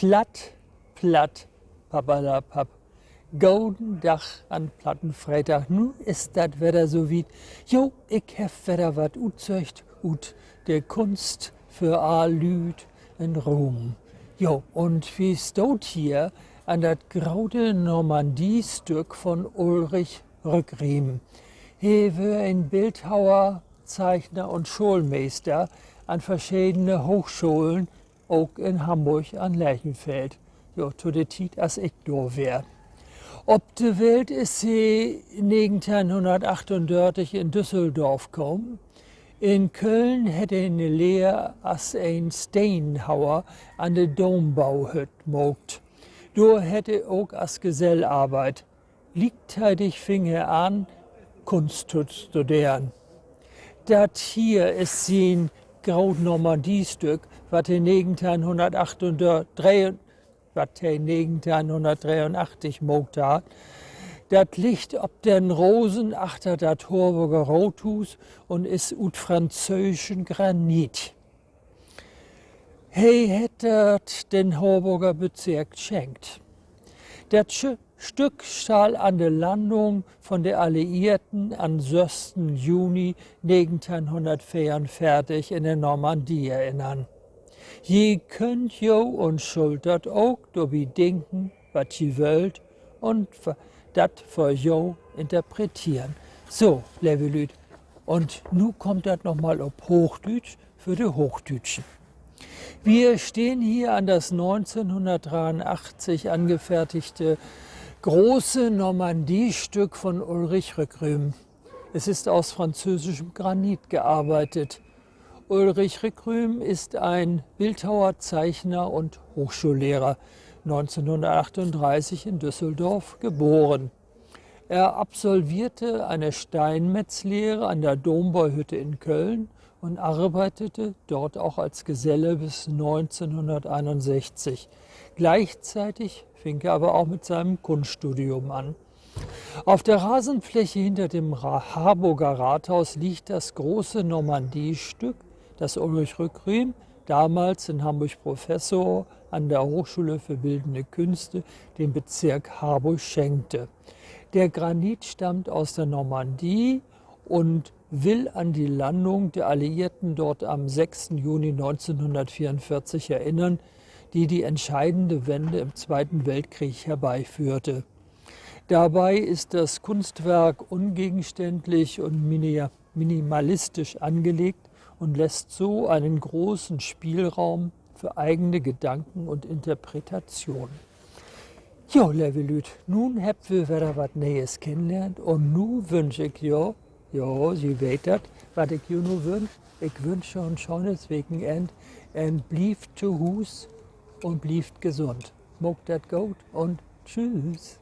Platt, platt, papalapap. Golden Dach an Plattenfreitag. Nun ist dat Wetter so wie, jo, ich hef wieder wat uzeucht, ut der Kunst für a Lüd in Rom. Jo, und wie stot hier an dat graude Normandie-Stück von Ulrich Rückriem. He wär ein Bildhauer, Zeichner und Schulmeister an verschiedene Hochschulen, auch in Hamburg an Lerchenfeld. Jo, zu der Tiet as ich do wär. Ob de Welt ist sie 1938 in Düsseldorf gekommen. In Köln hätte eine Lehre als ein Steinhauer an der Dombauhütte mogt. Du hätte auch als Gesellarbeit. Liegteidig fing er an, Kunst zu studieren. Dat hier ist sein Grau-Normandie-Stück, was er 1983 mogt hat. Dat liegt ob den Rosen achter dat Horburger Rothus und ist ut französischen Granit. He hättet den Horburger Bezirk schenkt. Dat Stück stahl an der Landung von der Alliierten am 6. Juni 1944 in der Normandie erinnern. Je könnt jo und schultert auch dobi denken, wat je wollt und dat für jo interpretieren. So, liebe Lüd. Und nu kommt dat nochmal auf Hochdütsch für die Hochdütschen. Wir stehen hier an das 1983 angefertigte große Normandie-Stück von Ulrich Rückriem. Es ist aus französischem Granit gearbeitet. Ulrich Rückriem ist ein Bildhauer, Zeichner und Hochschullehrer, 1938 in Düsseldorf geboren. Er absolvierte eine Steinmetzlehre an der Dombauhütte in Köln und arbeitete dort auch als Geselle bis 1961. Gleichzeitig fing er aber auch mit seinem Kunststudium an. Auf der Rasenfläche hinter dem Harburger Rathaus liegt das große Normandie-Stück, das Ulrich Rückriem, damals in Hamburg Professor an der Hochschule für Bildende Künste, dem Bezirk Harburg schenkte. Der Granit stammt aus der Normandie und will an die Landung der Alliierten dort am 6. Juni 1944 erinnern, die die entscheidende Wende im Zweiten Weltkrieg herbeiführte. Dabei ist das Kunstwerk ungegenständlich und minimalistisch angelegt und lässt so einen großen Spielraum für eigene Gedanken und Interpretationen. Jo, liebe Lüd, nun habt wir wieder was Neues kennengelernt und nu wünsche ich jo, Sie wetet, was ich jo nu wünsch. Ich wünsche ein schönes Wochenende und blieft zu Hus und blieft gesund. Mogt dat gut und tschüss.